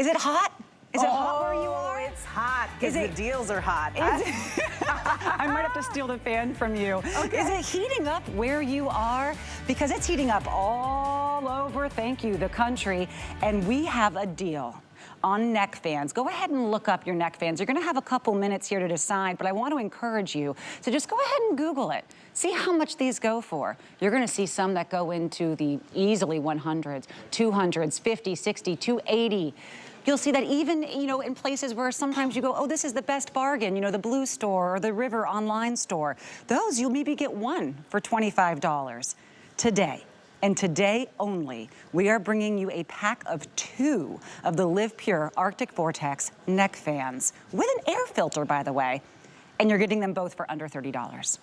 Is it hot? Is it hot where you are? It's hot because the deals are hot. I might have to steal the fan from you. Okay. Is it heating up where you are? Because it's heating up all over, thank you, the country. And we have a deal on neck fans. Go ahead and look up your neck fans. You're gonna have a couple minutes here to decide, but I want to encourage you to just go ahead and Google it. See how much these go for. You're gonna see some that go into the easily 100s, 200s, 50, 60, 280. You'll see that even, you know, in places where sometimes you go, oh, this is the best bargain, you know, the Blue Store or the River online store. Those, you'll maybe get one for $25 today. And today only, we are bringing you a pack of 2 of the LivePure Arctic Vortex neck fans with an air filter, by the way, and you're getting them both for under $30.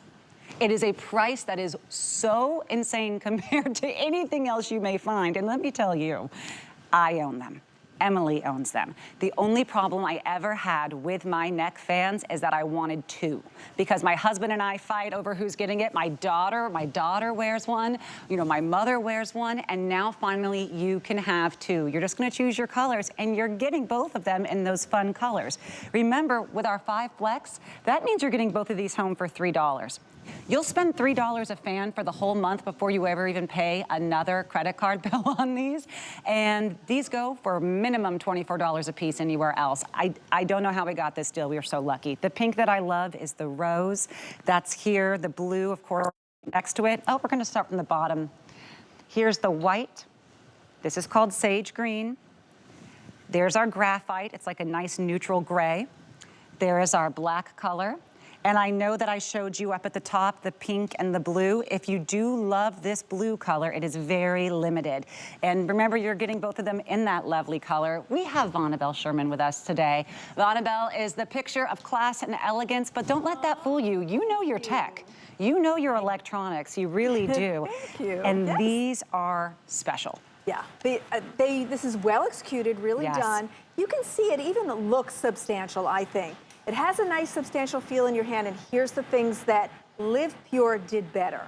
It is a price that is so insane compared to anything else you may find. And let me tell you, I own them. Emily owns them. The only problem I ever had with my neck fans is that I wanted 2 because my husband and I fight over who's getting it. My daughter wears one, you know, my mother wears one, and now finally you can have 2. You're just gonna choose your colors and you're getting both of them in those fun colors. Remember, with our 5 Flex, that means you're getting both of these home for $3. You'll spend $3 a fan for the whole month before you ever even pay another credit card bill on these. And these go for minimum $24 a piece anywhere else. I don't know how we got this deal. We are so lucky. The pink that I love is the rose. That's here. The blue, of course, next to it. Oh, we're gonna start from the bottom. Here's the white. This is called sage green. There's our graphite. It's like a nice neutral gray. There is our black color. And I know that I showed you up at the top the pink and the blue. If you do love this blue color, it is very limited. And remember, you're getting both of them in that lovely color. We have Vonabelle Sherman with us today. Vonabelle is the picture of class and elegance, but don't let that fool you. You know your tech. You know your electronics. You really do. Thank you. And these are special. Yeah, this is well executed, really done. You can see it even looks substantial, I think. It has a nice substantial feel in your hand, and here's the things that LivePure did better.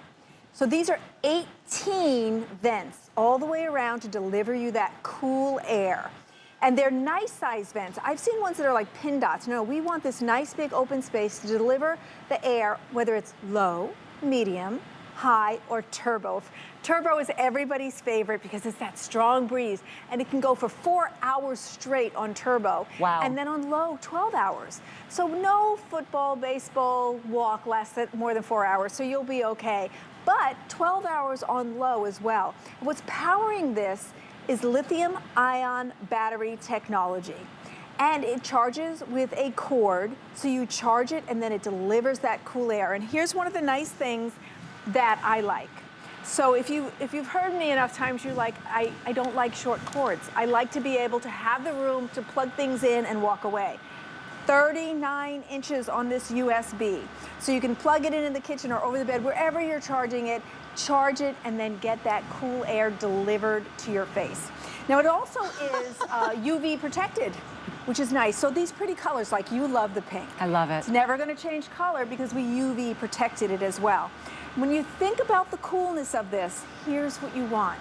So these are 18 vents all the way around to deliver you that cool air. And they're nice size vents. I've seen ones that are like pin dots. No, we want this nice big open space to deliver the air, whether it's low, medium, high, or turbo. Turbo is everybody's favorite because it's that strong breeze, and it can go for 4 hours straight on turbo. Wow. And then on low, 12 hours. So no football, baseball walk lasts more than 4 hours, so you'll be okay. But 12 hours on low as well. What's powering this is lithium-ion battery technology. And it charges with a cord, so you charge it and then it delivers that cool air. And here's one of the nice things that I like. So if you've heard me enough times, you're like, I don't like short cords. I like to be able to have the room to plug things in and walk away. 39 inches on this USB. So you can plug it in the kitchen or over the bed, wherever you're charging it, charge it, and then get that cool air delivered to your face. Now it also is UV protected, which is nice. So these pretty colors, like you love the pink. I love it. It's never gonna change color because we UV protected it as well. When you think about the coolness of this, here's what you want.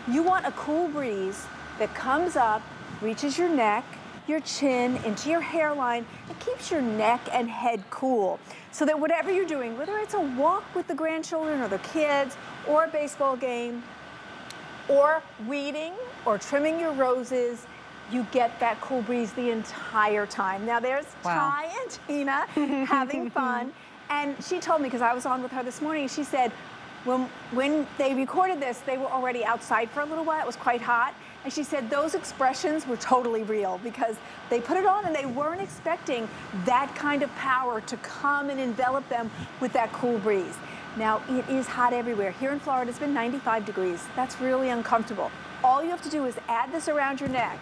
You want a cool breeze that comes up, reaches your neck, your chin, into your hairline, and keeps your neck and head cool. So that whatever you're doing, whether it's a walk with the grandchildren or the kids, or a baseball game, or weeding, or trimming your roses, you get that cool breeze the entire time. Now there's Ty and Tina having fun. And she told me, because I was on with her this morning, she said when they recorded this, they were already outside for a little while. It was quite hot. And she said those expressions were totally real because they put it on and they weren't expecting that kind of power to come and envelop them with that cool breeze. Now, it is hot everywhere. Here in Florida, it's been 95 degrees. That's really uncomfortable. All you have to do is add this around your neck.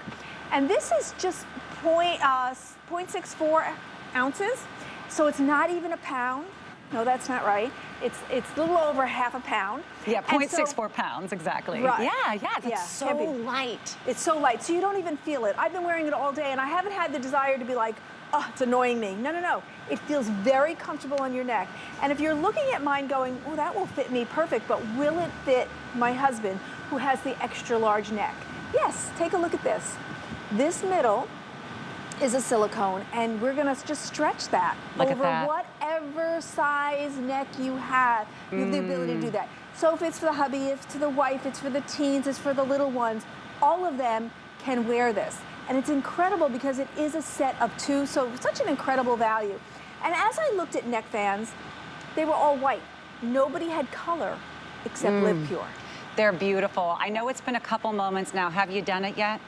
And this is just 0.64 ounces. So it's not even a pound. No, that's not right. It's a little over half a pound. Yeah, 0.64 pounds, exactly. Right. Yeah, that's so light. It's so light, so you don't even feel it. I've been wearing it all day, and I haven't had the desire to be like, oh, it's annoying me. No, no, no. It feels very comfortable on your neck. And if you're looking at mine going, oh, that will fit me perfect, but will it fit my husband, who has the extra large neck? Yes, take a look at this. This middle is a silicone, and we're gonna just stretch that Look over at that. whatever size neck you have. You have the ability to do that. So if it's for the hubby, if it's for the wife, it's for the teens, it's for the little ones, all of them can wear this. And it's incredible because it is a set of two, so such an incredible value. And as I looked at neck fans, they were all white. Nobody had color except LivePure. They're beautiful. I know it's been a couple moments now. Have you done it yet?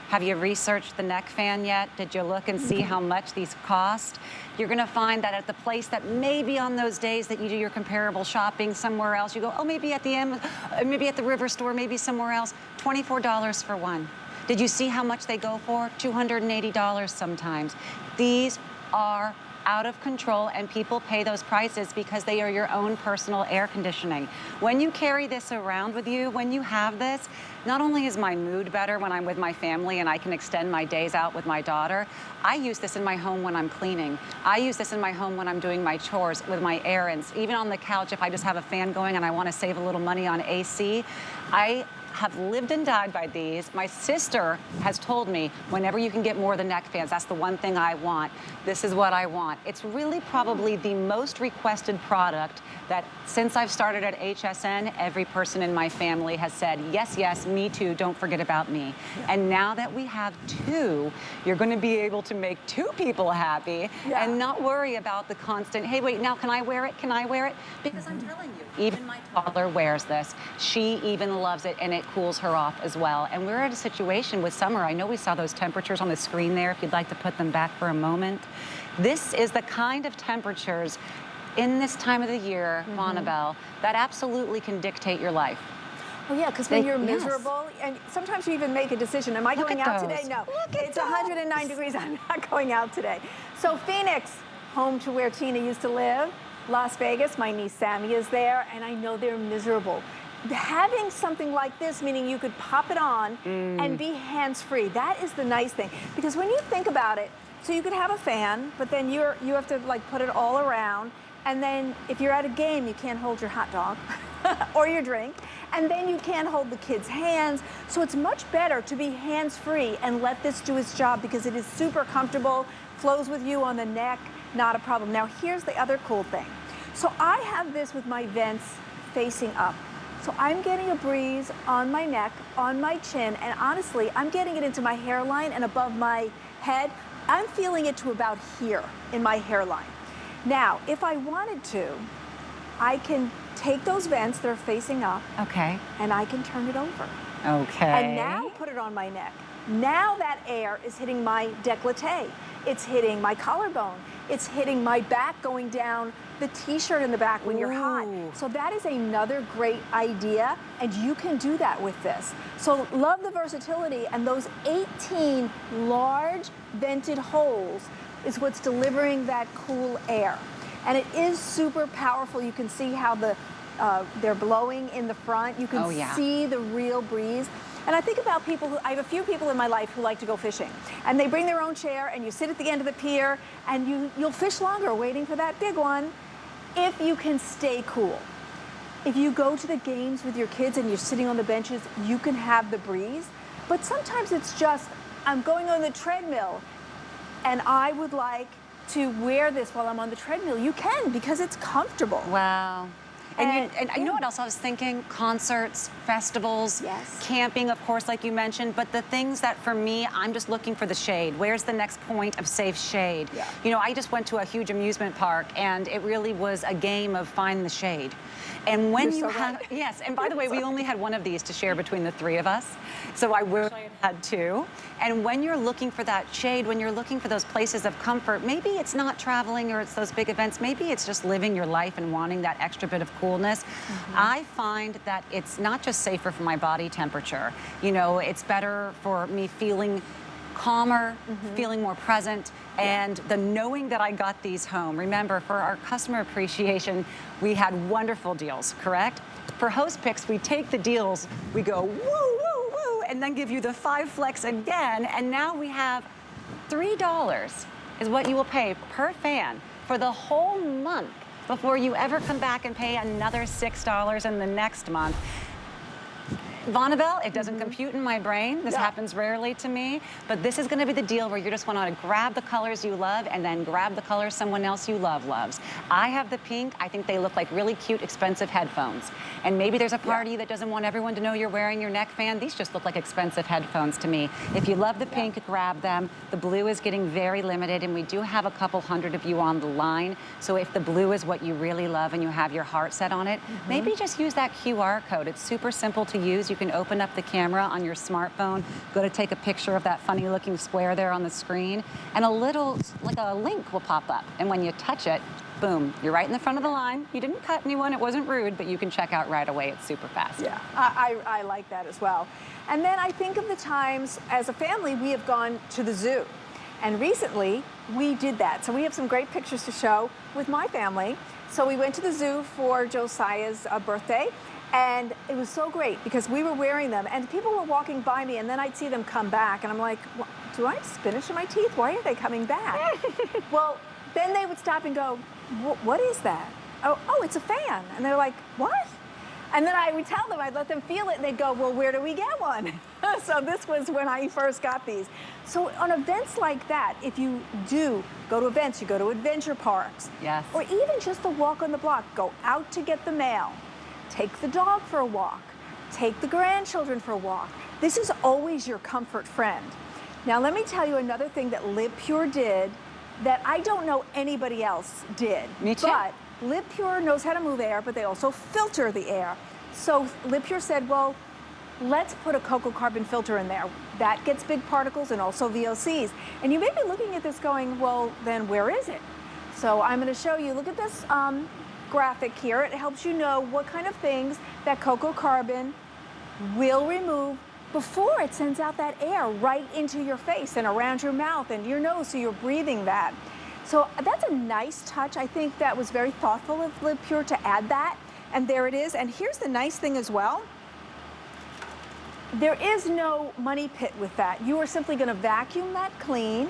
Have you researched the neck fan yet? Did you look and see how much these cost? You're gonna find that at the place that maybe on those days that you do your comparable shopping somewhere else, you go, oh, maybe at maybe at the River store, maybe somewhere else, $24 for one. Did you see how much they go for? $280 sometimes. These are out of control, and people pay those prices because they are your own personal air conditioning. When you carry this around with you, when you have this, not only is my mood better when I'm with my family and I can extend my days out with my daughter, I use this in my home when I'm cleaning. I use this in my home when I'm doing my chores, with my errands. Even on the couch, if I just have a fan going and I want to save a little money on AC, I have lived and died by these. My sister has told me, whenever you can get more of the neck fans, that's the one thing I want. This is what I want. It's really probably the most requested product that since I've started at HSN, every person in my family has said, yes, yes, me too, don't forget about me. Yeah. And now that we have two, you're gonna be able to make two people happy and not worry about the constant, hey, wait, now can I wear it? Can I wear it? Because I'm telling you, even my toddler wears this. She even loves it, and it cools her off as well. And we're at a situation with summer. I know we saw those temperatures on the screen there, if you'd like to put them back for a moment. This is the kind of temperatures in this time of the year, Bonnabelle, that absolutely can dictate your life. Oh yeah, because when you're miserable, and sometimes you even make a decision, am I going out today? No, it's 109 degrees, I'm not going out today. So Phoenix, home to where Tina used to live. Las Vegas, my niece Sammy is there, and I know they're miserable. Having something like this, meaning you could pop it on and be hands-free, that is the nice thing. Because when you think about it, so you could have a fan, but then you have to like put it all around, and then if you're at a game, you can't hold your hot dog or your drink, and then you can't hold the kids' hands. So it's much better to be hands-free and let this do its job because it is super comfortable, flows with you on the neck, not a problem. Now here's the other cool thing. So I have this with my vents facing up. So I'm getting a breeze on my neck, on my chin, and honestly, I'm getting it into my hairline and above my head. I'm feeling it to about here in my hairline. Now, if I wanted to, I can take those vents that are facing up, and I can turn it over. And now put it on my neck. Now that air is hitting my décolleté. It's hitting my collarbone. It's hitting my back, going down the t-shirt in the back when you're hot. So that is another great idea, and you can do that with this. So love the versatility, and those 18 large vented holes is what's delivering that cool air. And it is super powerful. You can see how they're blowing in the front. You can see the real breeze. And I think about people who, I have a few people in my life who like to go fishing. And they bring their own chair, and you sit at the end of the pier, and you'll fish longer waiting for that big one if you can stay cool. If you go to the games with your kids and you're sitting on the benches, you can have the breeze. But sometimes it's just, I'm going on the treadmill, and I would like to wear this while I'm on the treadmill. You can, because it's comfortable. Wow. And you know what else I was thinking? Concerts, festivals, camping, of course, like you mentioned, but the things that for me, I'm just looking for the shade. Where's the next point of safe shade? You know, I just went to a huge amusement park, and it really was a game of find the shade. And when you have, yes, and by the way, we only had one of these to share between the three of us, so I wish I had two. And when you're looking for that shade, when you're looking for those places of comfort, maybe it's not traveling or it's those big events, maybe it's just living your life and wanting that extra bit of coolness. I find that it's not just safer for my body temperature. You know, it's better for me feeling calmer, feeling more present, and the knowing that I got these home. Remember, for our customer appreciation, we had wonderful deals, correct? For Host Picks, we take the deals, we go woo, woo, woo, and then give you the 5 flex again, and now we have $3 is what you will pay per fan for the whole month before you ever come back and pay another $6 in the next month. Vonabelle, it doesn't compute in my brain. This happens rarely to me, but this is gonna be the deal where you just wanna grab the colors you love and then grab the colors someone else you love loves. I have the pink. I think they look like really cute, expensive headphones. And maybe there's a party that doesn't want everyone to know you're wearing your neck fan. These just look like expensive headphones to me. If you love the pink, grab them. The blue is getting very limited, and we do have a couple hundred of you on the line. So if the blue is what you really love and you have your heart set on it, maybe just use that QR code. It's super simple to use. You can open up the camera on your smartphone, go to take a picture of that funny looking square there on the screen, and a little, like a link will pop up. And when you touch it, boom, you're right in the front of the line. You didn't cut anyone, it wasn't rude, but you can check out right away. It's super fast. Yeah, I like that as well. And then I think of the times as a family we have gone to the zoo. And recently we did that. So we have some great pictures to show with my family. So we went to the zoo for Josiah's birthday. And it was so great because we were wearing them and people were walking by me, and then I'd see them come back and I'm like, do I have spinach in my teeth? Why are they coming back? Well, then they would stop and go, what is that? Oh, it's a fan. And they're like, what? And then I would tell them, I'd let them feel it, and they'd go, well, where do we get one? So this was when I first got these. So on events like that, if you do go to events, you go to adventure parks, or even just the walk on the block, go out to get the mail, take the dog for a walk, take the grandchildren for a walk. This is always your comfort friend. Now let me tell you another thing that LivePure did that I don't know anybody else did. Me too. But LivePure knows how to move air, but they also filter the air. So LivePure said, well, let's put a coco carbon filter in there. That gets big particles and also VOCs. And you may be looking at this going, well, then where is it? So I'm gonna show you, look at this graphic here. It helps you know what kind of things that coco carbon will remove before it sends out that air right into your face and around your mouth and your nose, so you're breathing that. So that's a nice touch. I think that was very thoughtful of LivePure to add that. And there it is. And here's the nice thing as well. There is no money pit with that. You are simply going to vacuum that clean.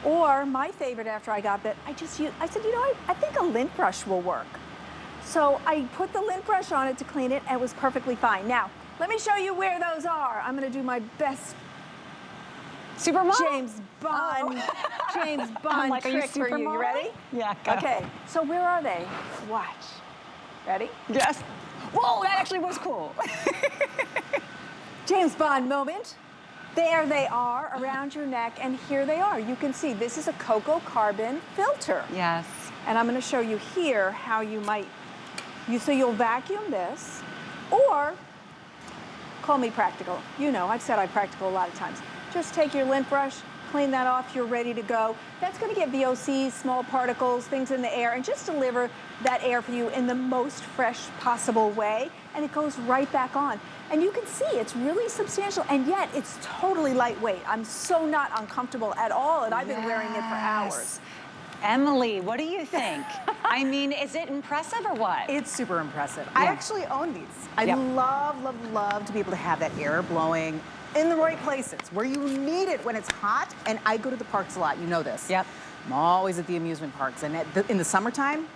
Or my favorite after I got that, I said, you know, I think a lint brush will work. So I put the lint brush on it to clean it, and it was perfectly fine. Now, let me show you where those are. I'm going to do my best Supermodel? James Bond, James Bond like, trick for you. You ready? Yeah, go. Okay, so where are they? Watch. Ready? Yes. Whoa, that actually was cool. James Bond moment. There they are around your neck, and here they are. You can see this is a coco carbon filter. Yes. And I'm going to show you here how you might, so you'll vacuum this, or call me practical. You know, I've said I'm practical a lot of times. Just take your lint brush, clean that off, you're ready to go. That's going to get VOCs, small particles, things in the air, and just deliver that air for you in the most fresh possible way, and it goes right back on. And you can see it's really substantial, and yet it's totally lightweight. I'm so not uncomfortable at all, and I've been wearing it for hours. Emily, what do you think? I mean, is it impressive or what? It's super impressive. I actually own these. I love, love, love to be able to have that air blowing in the right places where you need it when it's hot. And I go to the parks a lot, you know this. Yep. I'm always at the amusement parks. And in the summertime,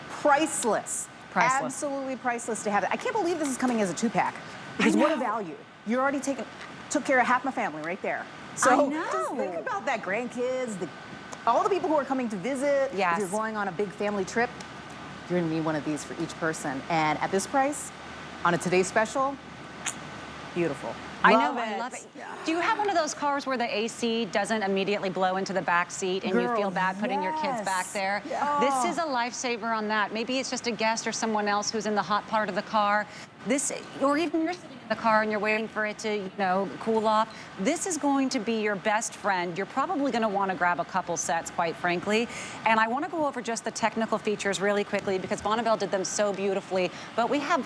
priceless. Priceless. Absolutely priceless to have it. I can't believe this is coming as a 2-pack. Because what a value. You're already took care of half my family right there. So just think about that, grandkids, all the people who are coming to visit. Yes. If you're going on a big family trip, you're gonna need one of these for each person. And at this price, on a Today's Special, beautiful. I know, I love it. Yeah. Do you have one of those cars where the AC doesn't immediately blow into the back seat and you feel bad putting your kids back there? Yeah. This is a lifesaver on that. Maybe it's just a guest or someone else who's in the hot part of the car. Or even you're sitting in the car and you're waiting for it to, cool off. This is going to be your best friend. You're probably going to want to grab a couple sets, quite frankly. And I want to go over just the technical features really quickly because Vonabelle did them so beautifully. But we have,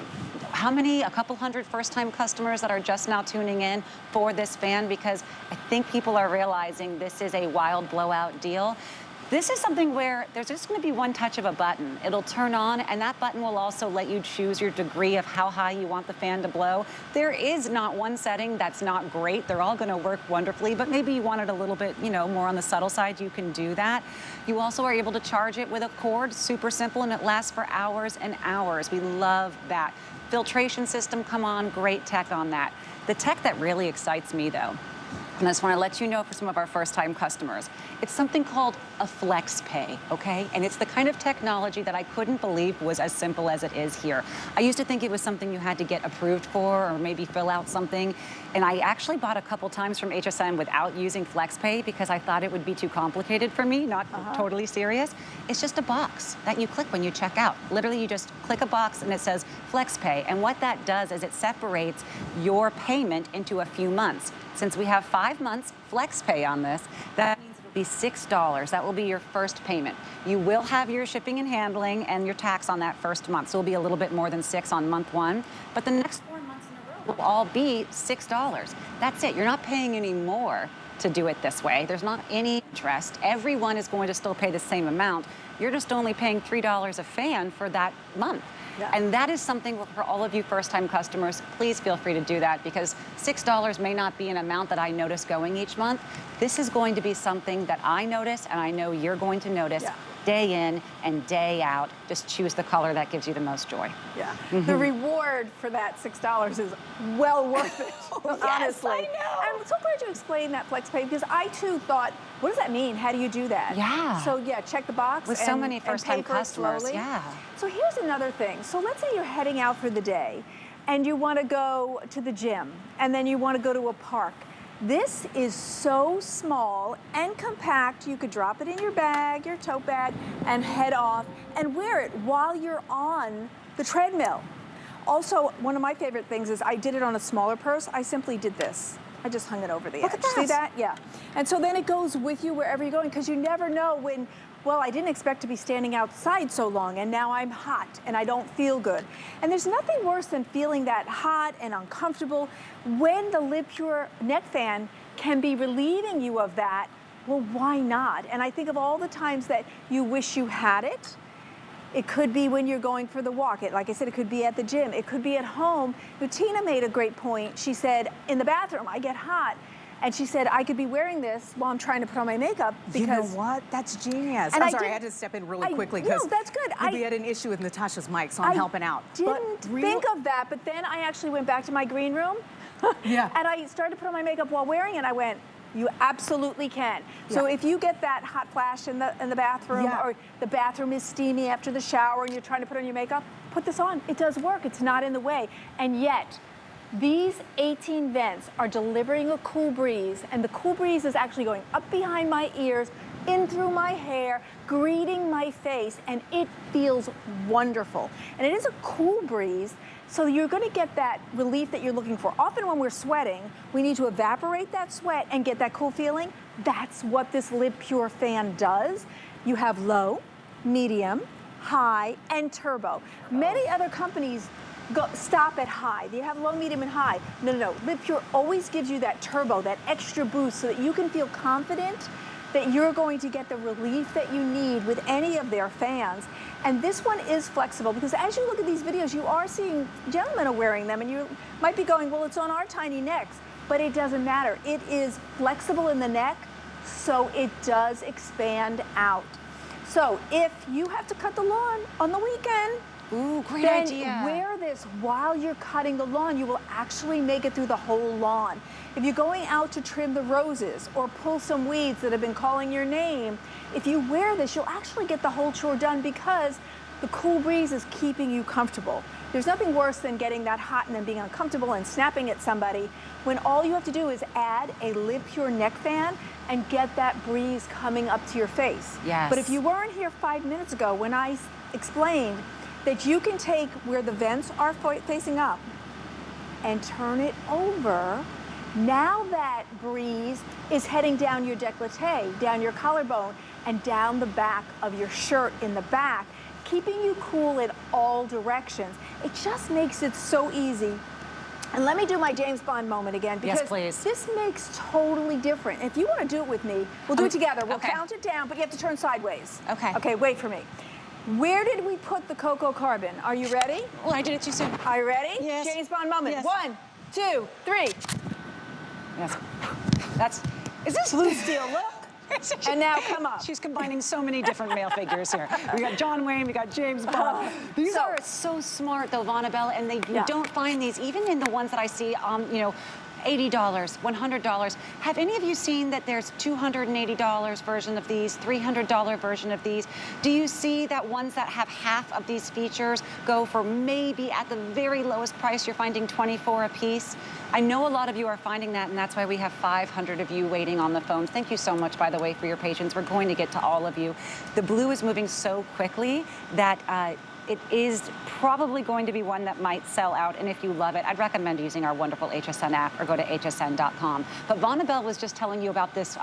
how many? A couple hundred first-time customers that are just now tuning in for this fan because I think people are realizing this is a wild blowout deal. This is something where there's just going to be one touch of a button. It'll turn on, and that button will also let you choose your degree of how high you want the fan to blow. There is not one setting that's not great. They're all going to work wonderfully, but maybe you want it a little bit, more on the subtle side. You can do that. You also are able to charge it with a cord, super simple, and it lasts for hours and hours. We love that. Filtration system, come on, great tech on that. The tech that really excites me, though, and I just want to let you know for some of our first-time customers, it's something called a FlexPay, okay? And it's the kind of technology that I couldn't believe was as simple as it is here. I used to think it was something you had to get approved for or maybe fill out something. And I actually bought a couple times from HSN without using FlexPay because I thought it would be too complicated for me, not totally serious. It's just a box that you click when you check out. Literally, you just click a box and it says FlexPay. And what that does is it separates your payment into a few months. Since we have 5 months FlexPay on this, that means it'll be $6. That will be your first payment. You will have your shipping and handling and your tax on that first month. So it'll be a little bit more than $6 on month 1. But the next 4 months in a row will all be $6. That's it. You're not paying any more to do it this way. There's not any interest. Everyone is going to still pay the same amount. You're just only paying $3 a fan for that month. Yeah. And that is something for all of you first-time customers, please feel free to do that because $6 may not be an amount that I notice going each month. This is going to be something that I notice and I know you're going to notice day in and day out. Just choose the color that gives you the most joy. Yeah. The reward for that $6 is well worth it, honestly. I know. I'm so glad you explained that FlexPay because I too thought, what does that mean? How do you do that? Yeah. So yeah, check the box. With so many first-time customers, yeah. So here's another thing. So let's say you're heading out for the day and you want to go to the gym and then you want to go to a park. This is so small and compact, you could drop it in your bag, your tote bag, and head off and wear it while you're on the treadmill. Also, one of my favorite things is I did it on a smaller purse. I simply did this. I just hung it over the edge. Look at that. See that? Yeah. And so then it goes with you wherever you're going because you never know when, well, I didn't expect to be standing outside so long and now I'm hot and I don't feel good. And there's nothing worse than feeling that hot and uncomfortable when the LivePure neck fan can be relieving you of that. Well, why not? And I think of all the times that you wish you had it. It could be when you're going for the walk. Like I said, it could be at the gym. It could be at home. Tina made a great point. She said, in the bathroom, I get hot. And she said, I could be wearing this while I'm trying to put on my makeup because... You know what? That's genius. I'm sorry, I had to step in really quickly because that's good. we had an issue with Natasha's mic, so I'm helping out. I didn't think of that, but then I actually went back to my green room and I started to put on my makeup while wearing it, and I went, you absolutely can. So if you get that hot flash in the bathroom or the bathroom is steamy after the shower and you're trying to put on your makeup, put this on. It does work. It's not in the way. And yet, these 18 vents are delivering a cool breeze, and the cool breeze is actually going up behind my ears, in through my hair, greeting my face, and it feels wonderful. And it is a cool breeze, so you're gonna get that relief that you're looking for. Often when we're sweating, we need to evaporate that sweat and get that cool feeling. That's what this LivePure fan does. You have low, medium, high, and turbo. Many other companies stop at high. They have low, medium, and high. No. LivePure always gives you that turbo, that extra boost so that you can feel confident that you're going to get the relief that you need with any of their fans. And this one is flexible because as you look at these videos, you are seeing gentlemen are wearing them and you might be going, well, it's on our tiny necks, but it doesn't matter. It is flexible in the neck, so it does expand out. So if you have to cut the lawn on the weekend, ooh, great then idea. Wear this while you're cutting the lawn. You will actually make it through the whole lawn. If you're going out to trim the roses or pull some weeds that have been calling your name, if you wear this, you'll actually get the whole chore done because the cool breeze is keeping you comfortable. There's nothing worse than getting that hot and then being uncomfortable and snapping at somebody when all you have to do is add a LivePure neck fan and get that breeze coming up to your face. Yes. But if you weren't here 5 minutes ago when I explained that you can take where the vents are facing up and turn it over. Now that breeze is heading down your décolleté, down your collarbone, and down the back of your shirt in the back, keeping you cool in all directions. It just makes it so easy. And let me do my James Bond moment again because this makes totally different. If you want to do it with me, we'll do it together. We'll count it down, but you have to turn sideways. Okay. Okay, wait for me. Where did we put the cocoa carbon? Are you ready? Oh, I did it too soon. Are you ready? Yes. James Bond moment. Yes. 1, 2, 3. Yes. Is this Blue steel look? And now come up. She's combining so many different male figures here. We got John Wayne, we got James Bond. These are so smart though, Vonabelle, and you don't find these, even in the ones that I see, you know, $80, $100. Have any of you seen that there's $280 version of these, $300 version of these? Do you see that ones that have half of these features go for maybe at the very lowest price, you're finding $24 a piece? I know a lot of you are finding that, and that's why we have 500 of you waiting on the phones. Thank you so much, by the way, for your patience. We're going to get to all of you. The blue is moving so quickly that it is probably going to be one that might sell out, and if you love it, I'd recommend using our wonderful HSN app or go to hsn.com. But Vonabelle was just telling you about this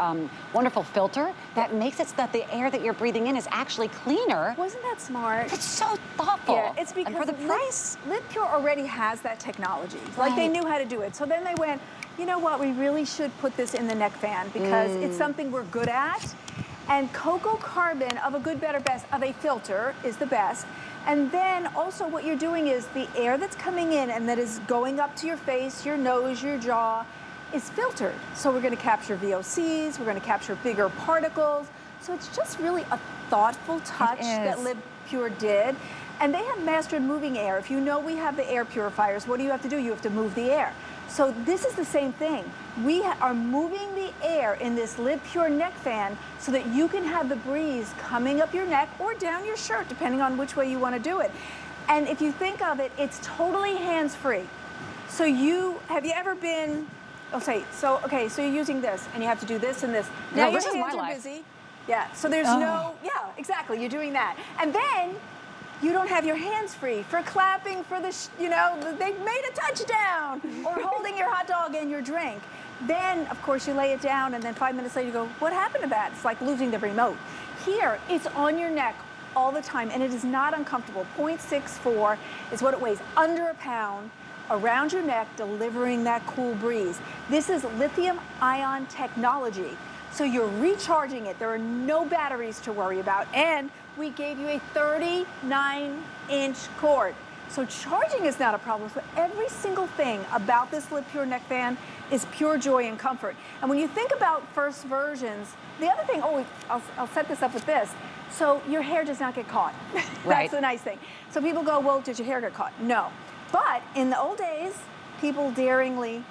wonderful filter that makes it so that the air that you're breathing in is actually cleaner. Wasn't that smart? It's so thoughtful. Yeah, it's because and for the price. LivePure already has that technology. Like they knew how to do it. So then they went, you know what, we really should put this in the neck fan because it's something we're good at. And coco carbon of a good, better, best of a filter is the best. And then also what you're doing is the air that's coming in and that is going up to your face, your nose, your jaw is filtered. So we're going to capture VOCs, we're going to capture bigger particles. So it's just really a thoughtful touch that LivePure did. And they have mastered moving air. If you know we have the air purifiers, what do you have to do? You have to move the air. So this is the same thing. We are moving the air in this LivePure neck fan so that you can have the breeze coming up your neck or down your shirt, depending on which way you want to do it. And if you think of it, it's totally hands-free. So have you ever been, okay, so you're using this and you have to do this and this. Now your hands are busy. Yeah, so there's yeah, exactly, you're doing that. And then you don't have your hands free for clapping for the, you know, they made a touchdown, or holding your hot dog and your drink. Then, of course, you lay it down, and then 5 minutes later you go, what happened to that? It's like losing the remote. Here, it's on your neck all the time, and it is not uncomfortable. 0.64 is what it weighs, under a pound, around your neck, delivering that cool breeze. This is lithium-ion technology. So you're recharging it. There are no batteries to worry about. And we gave you a 39-inch cord. So charging is not a problem. So every single thing about this LivePure neck fan is pure joy and comfort. And when you think about first versions, the other thing, I'll set this up with this. So your hair does not get caught. That's the nice thing. So people go, well, did your hair get caught? No. But in the old days, people daringly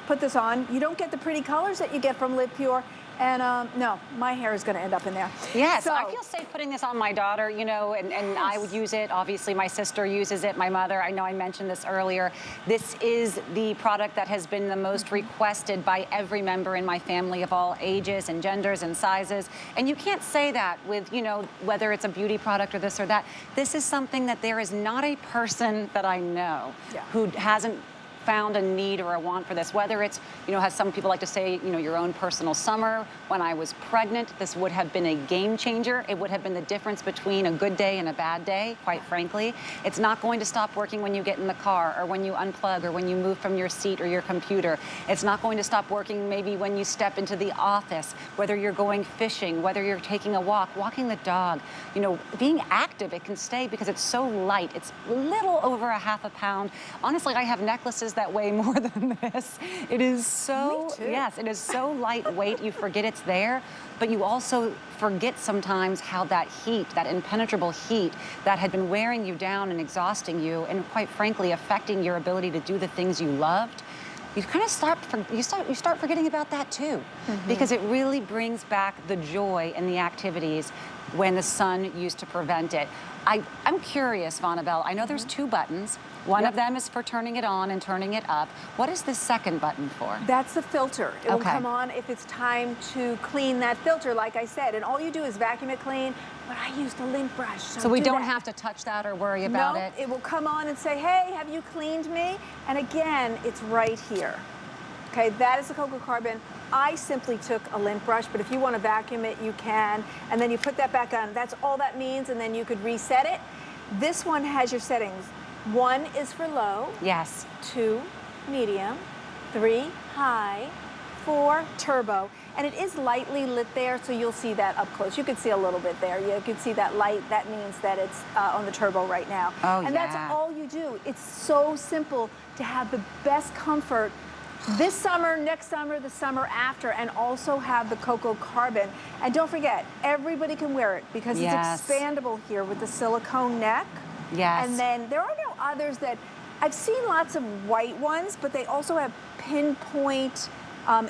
put this on. You don't get the pretty colors that you get from LivePure. And no, my hair is going to end up in there. Yes, so, I feel safe putting this on my daughter, you know, and I would use it. Obviously, my sister uses it, my mother. I know I mentioned this earlier. This is the product that has been the most requested by every member in my family of all ages and genders and sizes. And you can't say that with, you know, whether it's a beauty product or this or that. This is something that there is not a person that I know who hasn't found a need or a want for this, whether it's, you know, as some people like to say, you know, your own personal summer. When I was pregnant, this would have been a game changer. It would have been the difference between a good day and a bad day, quite frankly. It's not going to stop working when you get in the car or when you unplug or when you move from your seat or your computer. It's not going to stop working maybe when you step into the office, whether you're going fishing, whether you're taking a walk, walking the dog, you know, being active, it can stay because it's so light. It's a little over a half a pound. Honestly, I have necklaces that weigh more than this. It is so, yes, it is so lightweight, you forget it's there, but you also forget sometimes how that heat, that impenetrable heat that had been wearing you down and exhausting you and quite frankly affecting your ability to do the things you loved, you kind of start forgetting about that too, because it really brings back the joy in the activities when the sun used to prevent it. I'm curious, Vonabelle, I know there's 2 buttons. One of them is for turning it on and turning it up. What is the second button for? That's the filter. It will come on if it's time to clean that filter, like I said. And all you do is vacuum it clean, but I used a lint brush. So we don't have to touch that or worry about it? No, it will come on and say, hey, have you cleaned me? And again, it's right here. Okay, that is the coco carbon. I simply took a lint brush, but if you want to vacuum it, you can. And then you put that back on. That's all that means, and then you could reset it. This one has your settings. 1 is for low. Yes. 2, medium. 3, high. 4, turbo. And it is lightly lit there, so you'll see that up close. You can see a little bit there. You can see that light. That means that it's on the turbo right now. Oh, and that's all you do. It's so simple to have the best comfort this summer, next summer, the summer after, and also have the coco carbon. And don't forget, everybody can wear it because it's expandable here with the silicone neck. Yes. And then there are no others that, I've seen lots of white ones, but they also have pinpoint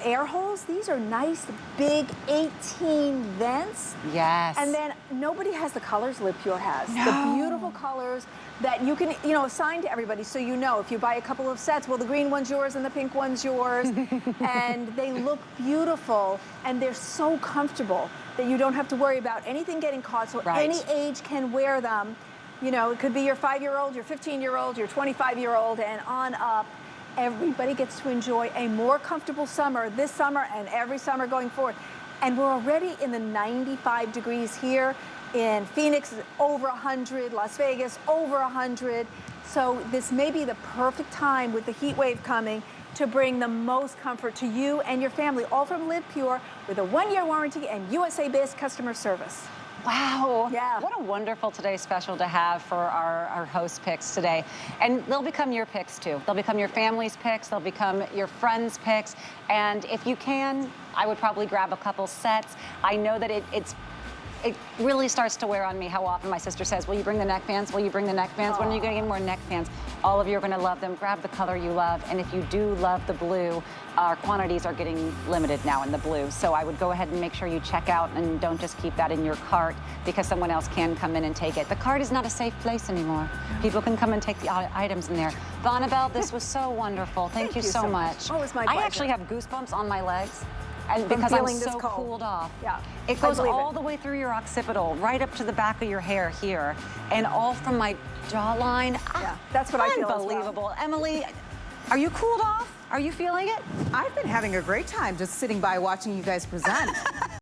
air holes. These are nice, big 18 vents. Yes. And then nobody has the colors LivePure has. No. The beautiful colors that you can, assign to everybody, so you know if you buy a couple of sets, well, the green one's yours and the pink one's yours. And they look beautiful, and they're so comfortable that you don't have to worry about anything getting caught, so any age can wear them. It could be your 5-year-old, your 15-year-old, your 25-year-old, and on up. Everybody gets to enjoy a more comfortable summer this summer and every summer going forward. And we're already in the 95 degrees here. In Phoenix, over 100, Las Vegas, over 100. So this may be the perfect time with the heat wave coming to bring the most comfort to you and your family, all from LivePure with a 1-year warranty and USA-based customer service. Wow. Yeah. What a wonderful today's special to have for our host picks today. And they'll become your picks too. They'll become your family's picks. They'll become your friends' picks. And if you can, I would probably grab a couple sets. I know that it really starts to wear on me how often my sister says, will you bring the neck fans? Will you bring the neck fans? When are you going to get more neck fans? All of you are going to love them. Grab the color you love. And if you do love the blue, our quantities are getting limited now in the blue. So I would go ahead and make sure you check out and don't just keep that in your cart because someone else can come in and take it. The cart is not a safe place anymore. People can come and take the items in there. Vonabelle, this was so wonderful. Thank you so much. Oh, it was my pleasure. I actually have goosebumps on my legs. And because I'm so cooled off. Yeah. It goes all the way through your occipital, right up to the back of your hair here, and all from my jawline. Yeah, that's what I feel as well. Unbelievable. Emily, are you cooled off? Are you feeling it? I've been having a great time just sitting by watching you guys present.